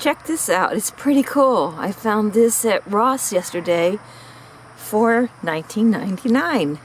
Check this out. It's pretty cool. I found this at Ross yesterday for $19.99.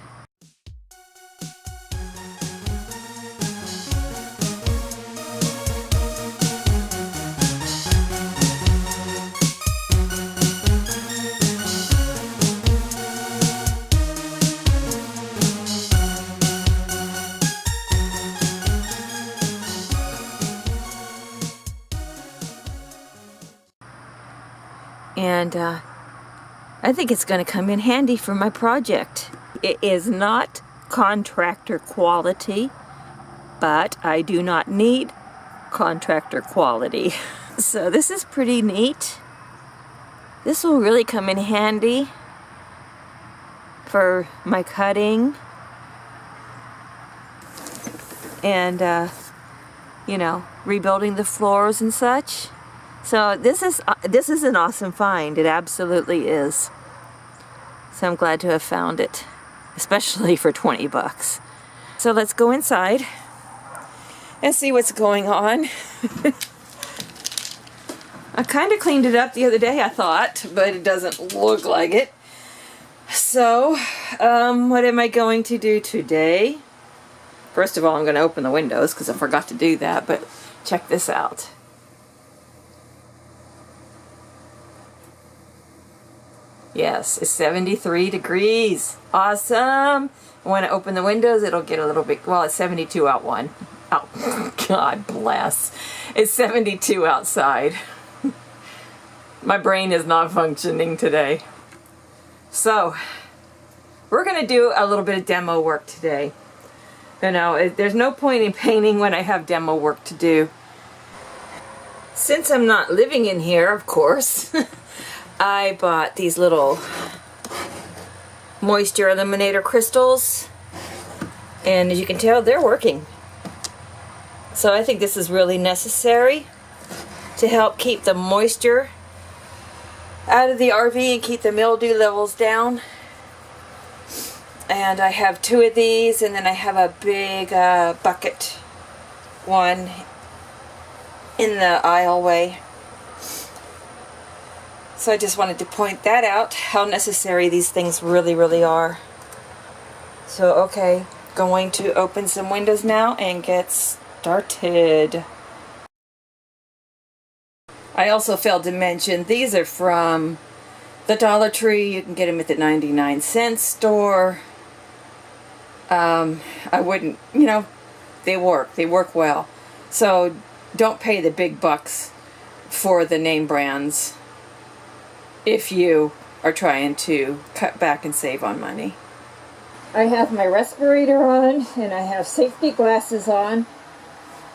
And I think it's going to come in handy for my project. It is not contractor quality, but I do not need contractor quality. So this is pretty neat. This will really come in handy for my cutting and you know, rebuilding the floors and such. So this is an awesome find. It absolutely is. So I'm glad to have found it, especially for 20 bucks. So let's go inside and see what's going on. I kind of cleaned it up the other day, I thought, but it doesn't look like it. So what am I going to do today? First of all, I'm going to open the windows because I forgot to do that, but check this out. Yes, it's 73 degrees. Awesome. When I open the windows, it'll get a little bit, well, it's 72 out one. Oh, God bless. It's 72 outside. My brain is not functioning today. So, we're going to do a little bit of demo work today. You know, there's no point in painting when I have demo work to do. Since I'm not living in here, of course, I bought these little moisture eliminator crystals, and as you can tell, they're working. So I think this is really necessary to help keep the moisture out of the RV and keep the mildew levels down. And I have 2 of these, and then I have a big bucket one in the aisleway. So I just wanted to point that out, how necessary these things really, really are. So, okay, going to open some windows now and get started. I also failed to mention, these are from the Dollar Tree. You can get them at the 99-cent store. I wouldn't, you know, they work well. So don't pay the big bucks for the name brands if you are trying to cut back and save on money. I have my respirator on and I have safety glasses on,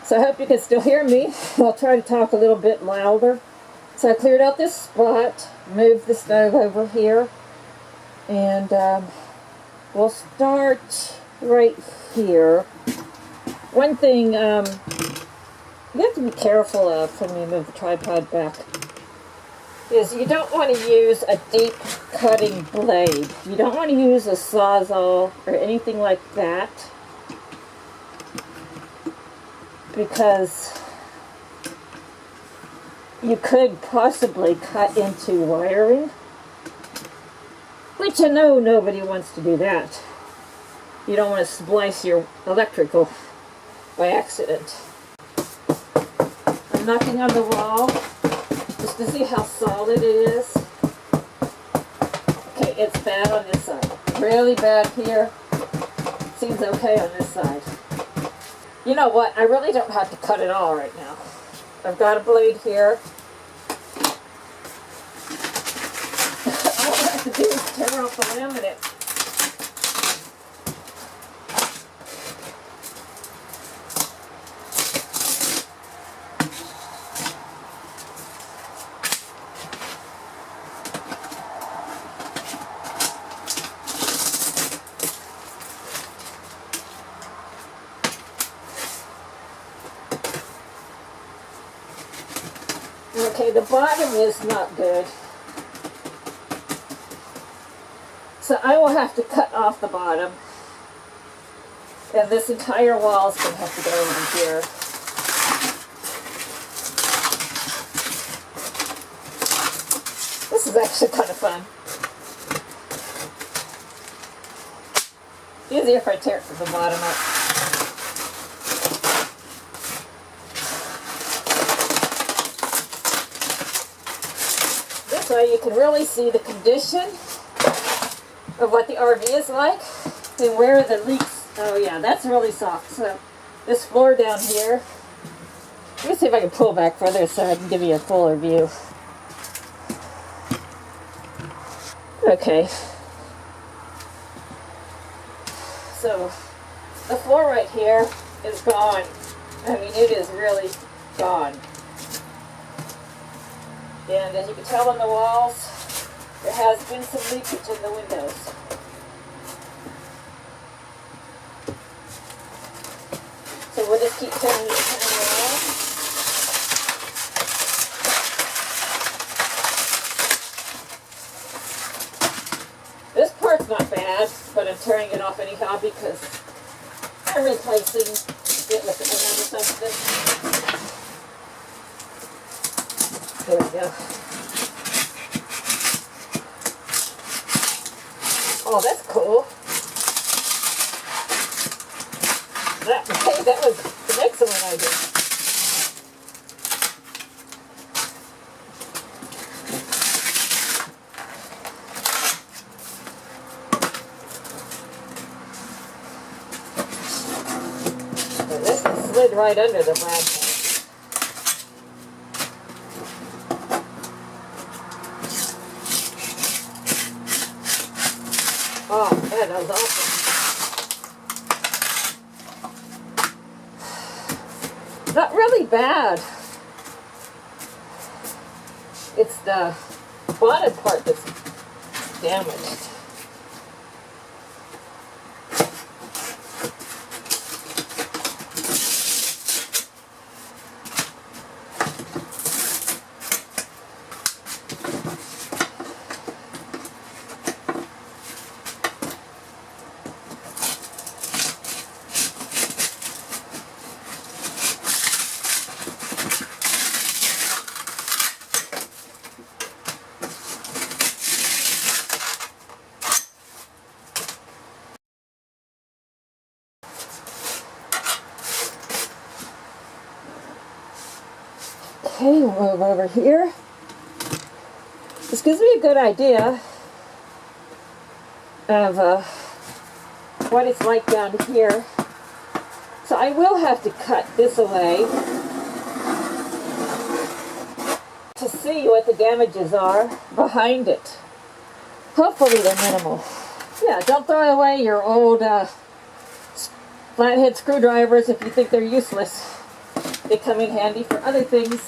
so I hope you can still hear me. I'll try to talk a little bit louder. So I cleared out this spot, moved the stove over here, and we'll start right here. One thing you have to be careful of when you move the tripod back is you don't want to use a deep cutting blade. You don't want to use a sawzall or anything like that, because you could possibly cut into wiring, which I know nobody wants to do that. You don't want to splice your electrical by accident. I'm knocking on the wall just to see how solid it is. Okay, it's bad on this side. Really bad here. Seems okay on this side. You know what? I really don't have to cut it all right now. I've got a blade here. All I have to do is tear off the laminate. Okay, the bottom is not good. So I will have to cut off the bottom. And this entire wall is going to have to go in here. This is actually kind of fun. Easier if I tear it from the bottom up. This way you can really see the condition of what the RV is like and where the leaks. Oh yeah, that's really soft. So this floor down here, let me see if I can pull back further so I can give you a fuller view. Okay. So the floor right here is gone. I mean, it is really gone. And as you can tell on the walls, there has been some leakage in the windows. So we'll just keep turning the camera on. This part's not bad, but I'm turning it off anyhow because I'm replacing it with another something. There we go. Oh, that's cool. That was an excellent idea. So this slid right under the flagpole. Oh, man, that was awesome. Not really bad. It's the bottom part that's damaged. Okay, we'll move over here. This gives me a good idea of what it's like down here. So I will have to cut this away to see what the damages are behind it. Hopefully they're minimal. Yeah, don't throw away your old flathead screwdrivers if you think they're useless. They come in handy for other things.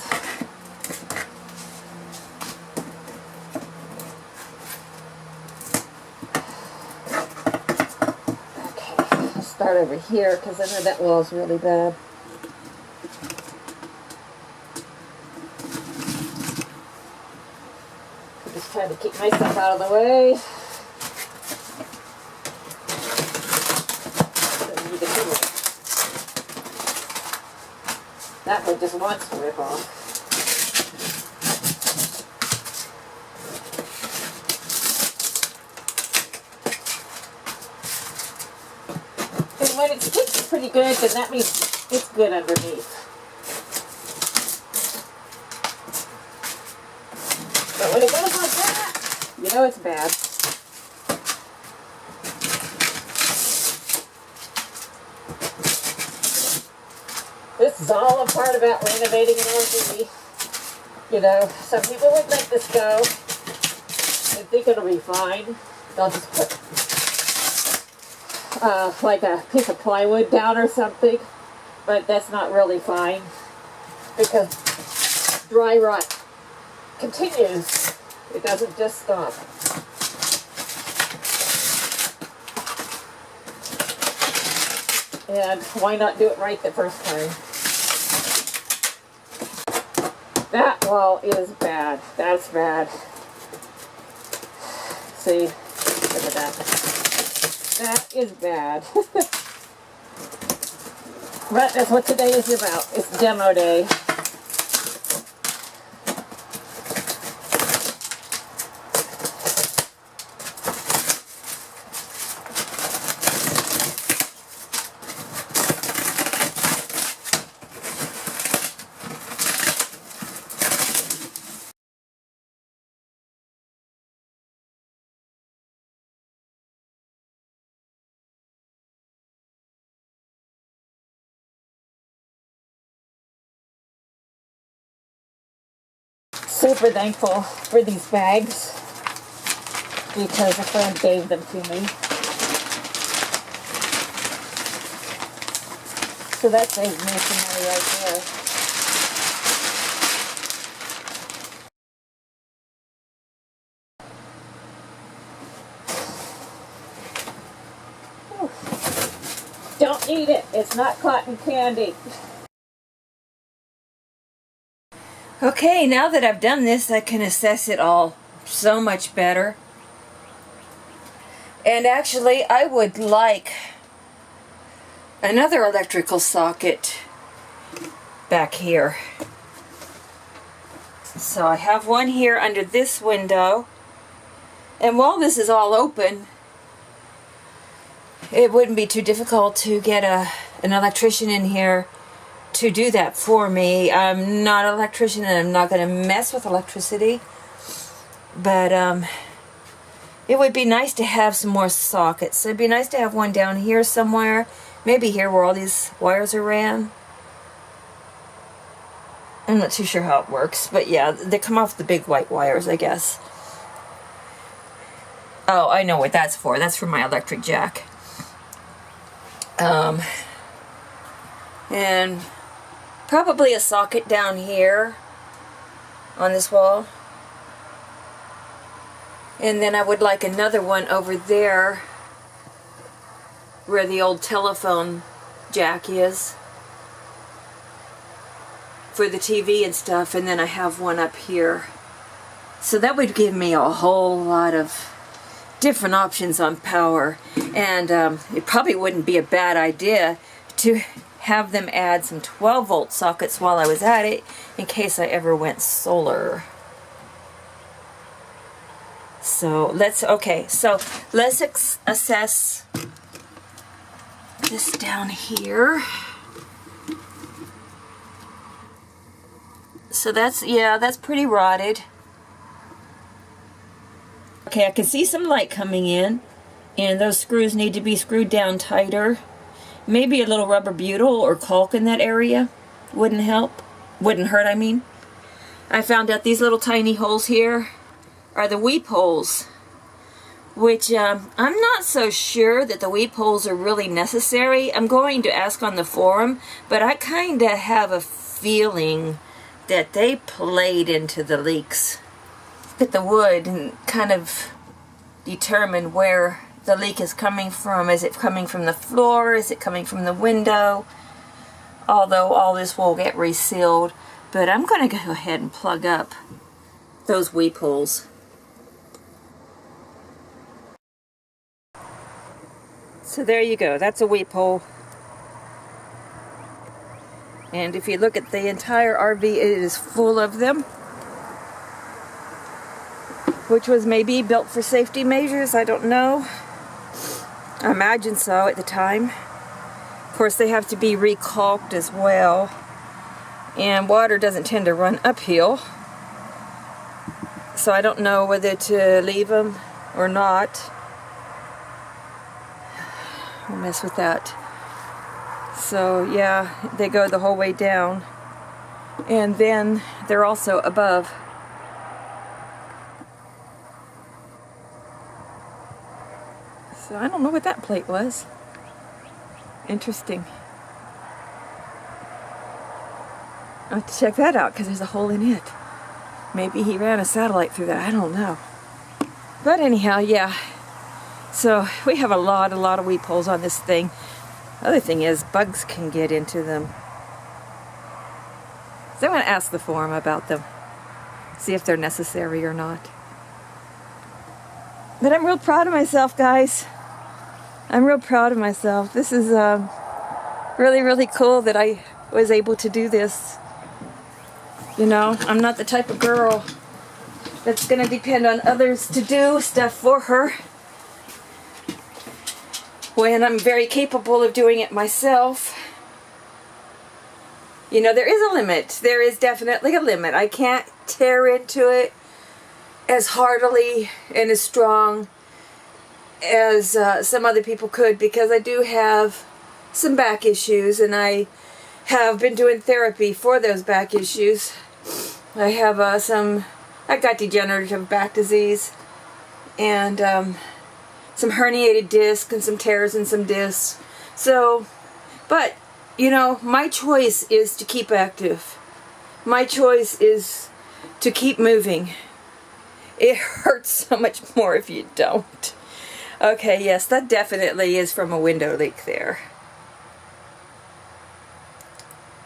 Okay, I'll start over here because I know that wall is really bad. Just trying to keep myself out of the way. That one just wants to rip off. And when it sticks pretty good, then that means it's good underneath. But when it goes like that, you know it's bad. This is all a part about renovating an RV. You know, some people would let this go and think it'll be fine. They'll just put like a piece of plywood down or something, but that's not really fine because dry rot continues. It doesn't just stop. And why not do it right the first time? That wall is bad. That's bad. See? Look at that. That is bad. But that's what today is about. It's demo day. super thankful for these bags because a friend gave them to me. So that saves me some money right there. Don't need it. It's not cotton candy. Okay, now that I've done this, I can assess it all so much better. And actually, I would like another electrical socket back here. So I have one here under this window. And while this is all open, it wouldn't be too difficult to get an electrician in here to do that for me. I'm not an electrician and I'm not going to mess with electricity. But it would be nice to have some more sockets. So it'd be nice to have one down here somewhere. Maybe here where all these wires are ran. I'm not too sure how it works. But yeah, they come off the big white wires, I guess. Oh, I know what that's for. That's for my electric jack. And probably a socket down here on this wall. And then I would like another one over there where the old telephone jack is for the TV and stuff. And then I have one up here. So that would give me a whole lot of different options on power. And it probably wouldn't be a bad idea to have them add some 12-volt sockets while I was at it in case I ever went solar. So let's assess this down here. So that's pretty rotted. Okay, I can see some light coming in, and those screws need to be screwed down tighter. Maybe a little rubber butyl or caulk in that area wouldn't help. Wouldn't hurt, I mean. I found out these little tiny holes here are the weep holes, which I'm not so sure that the weep holes are really necessary. I'm going to ask on the forum, but I kind of have a feeling that they played into the leaks. Look at the wood and kind of determine where the leak is coming from. Is it coming from the floor? Is it coming from the window? Although all this will get resealed, but I'm going to go ahead and plug up those weep holes. So there you go. That's a weep hole. And if you look at the entire RV, it is full of them, which was maybe built for safety measures. I don't know. I imagine so at the time. Of course, they have to be recalked as well. And water doesn't tend to run uphill. So I don't know whether to leave them or not. I'll mess with that. So yeah, they go the whole way down. And then they're also above. So I don't know what that plate was. Interesting. I'll have to check that out because there's a hole in it. Maybe he ran a satellite through that. I don't know. But anyhow, yeah. So we have a lot of weep holes on this thing. Other thing is bugs can get into them. So I'm going to ask the forum about them. See if they're necessary or not. But I'm real proud of myself, guys. I'm real proud of myself. This is really cool that I was able to do this. You know, I'm not the type of girl that's going to depend on others to do stuff for her, when I'm very capable of doing it myself. You know, there is a limit. There is definitely a limit. I can't tear into it as heartily and as strong as some other people could, because I do have some back issues, and I have been doing therapy for those back issues. I have some I got degenerative back disease and some herniated disc and some tears in some discs. So, but, you know, my choice is to keep active. My choice is to keep moving. It hurts so much more if you don't. Okay, yes, that definitely is from a window leak there.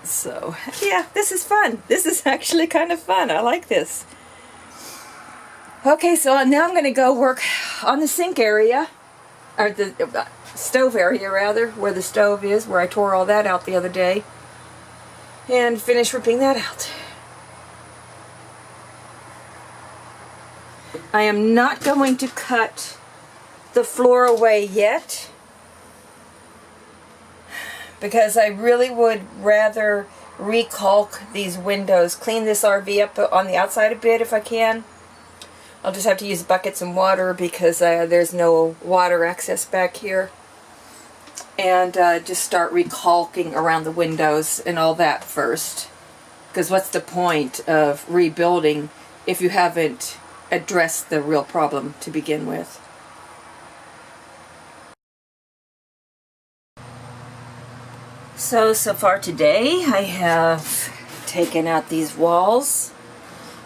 So, yeah, this is fun. This is actually kind of fun. I like this. Okay, so now I'm going to go work on the sink area, or the stove area rather, where the stove is, where I tore all that out the other day, and finish ripping that out. I am not going to cut the floor away yet, because I really would rather recalk these windows, clean this RV up on the outside a bit if I can. I'll just have to use buckets and water because there's no water access back here. And just start recalking around the windows and all that first. Because what's the point of rebuilding if you haven't addressed the real problem to begin with? So far today I have taken out these walls,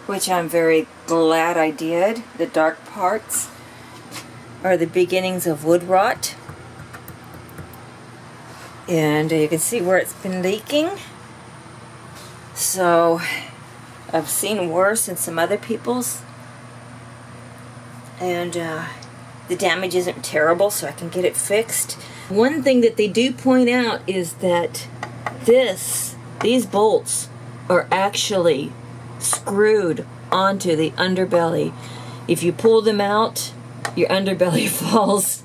which I'm very glad I did. The dark parts are the beginnings of wood rot. And you can see where it's been leaking. So I've seen worse in some other people's. And the damage isn't terrible, so I can get it fixed. One thing that they do point out is that these bolts are actually screwed onto the underbelly. If you pull them out, your underbelly falls.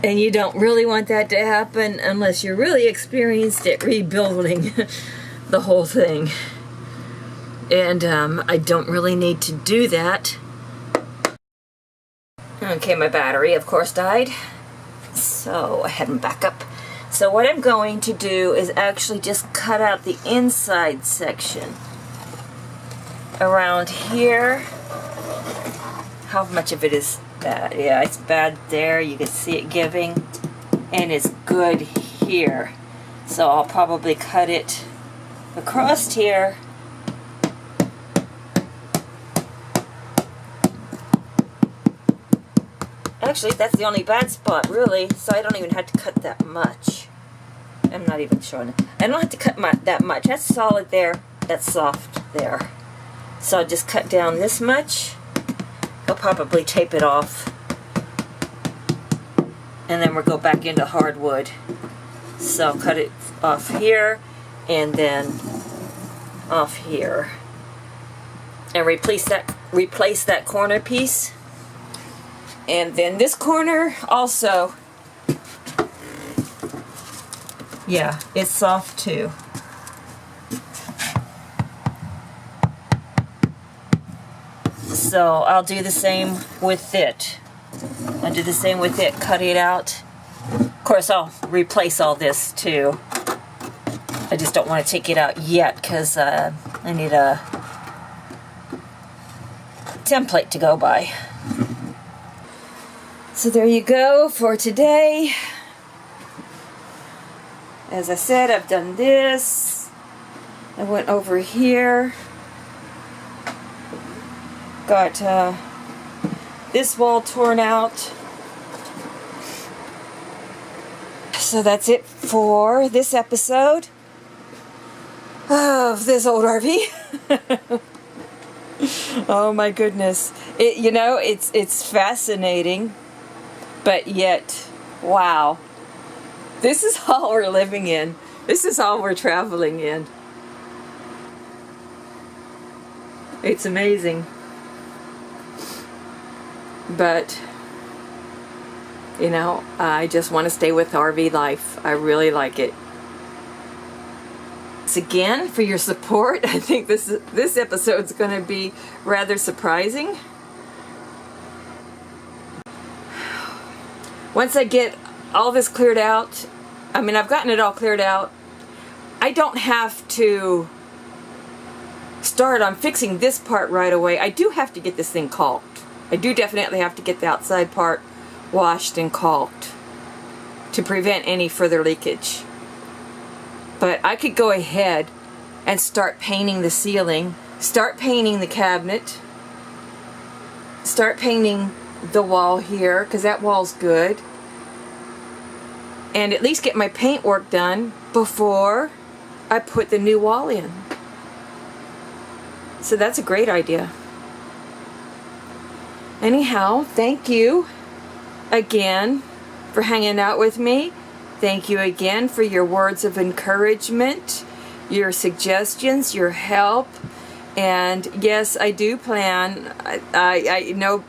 And you don't really want that to happen unless you're really experienced at rebuilding the whole thing. And I don't really need to do that. Okay, my battery, of course, died. So I had them back up. So what I'm going to do is actually just cut out the inside section around here. How much of it is bad? Yeah, it's bad there. You can see it giving. And it's good here. So I'll probably cut it across here. Actually, that's the only bad spot, really, so I don't even have to cut that much. I'm not even showing it. I don't have to cut that much. That's solid there. That's soft there. So I'll just cut down this much. I'll probably tape it off. And then we'll go back into hardwood. So I'll cut it off here, and then off here. And replace that corner piece. And then this corner also, yeah, it's soft too. So I'll do the same with it. I'll do the same with it, cut it out. Of course, I'll replace all this too. I just don't want to take it out yet because I need a template to go by. So there you go for today. As I said, I've done this. I went over here. Got this wall torn out. So that's it for this episode of this old RV. Oh my goodness. It's fascinating. But yet, wow, this is all we're living in. This is all we're traveling in. It's amazing. But, I just want to stay with RV life. I really like it. Thanks again for your support. I think this episode's going to be rather surprising. Once I get all this cleared out, I've gotten it all cleared out, I don't have to start on fixing this part right away. I do have to get this thing caulked. I do definitely have to get the outside part washed and caulked to prevent any further leakage. But I could go ahead and start painting the ceiling, start painting the cabinet, start painting the wall here, because that wall's good, and at least get my paint work done before I put the new wall in. So that's a great idea. Anyhow, thank you again for hanging out with me. Thank you again for your words of encouragement, your suggestions, your help. And yes, I do plan. I know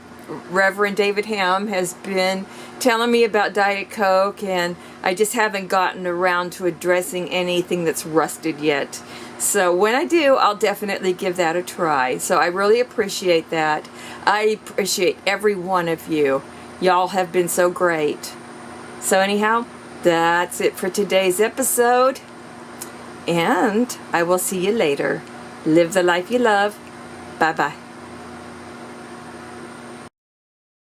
Reverend David Ham has been telling me about Diet Coke, and I just haven't gotten around to addressing anything that's rusted yet. So when I do, I'll definitely give that a try. So I really appreciate that. I appreciate every one of you. Y'all have been so great. So anyhow, that's it for today's episode. And I will see you later. Live the life you love. Bye-bye.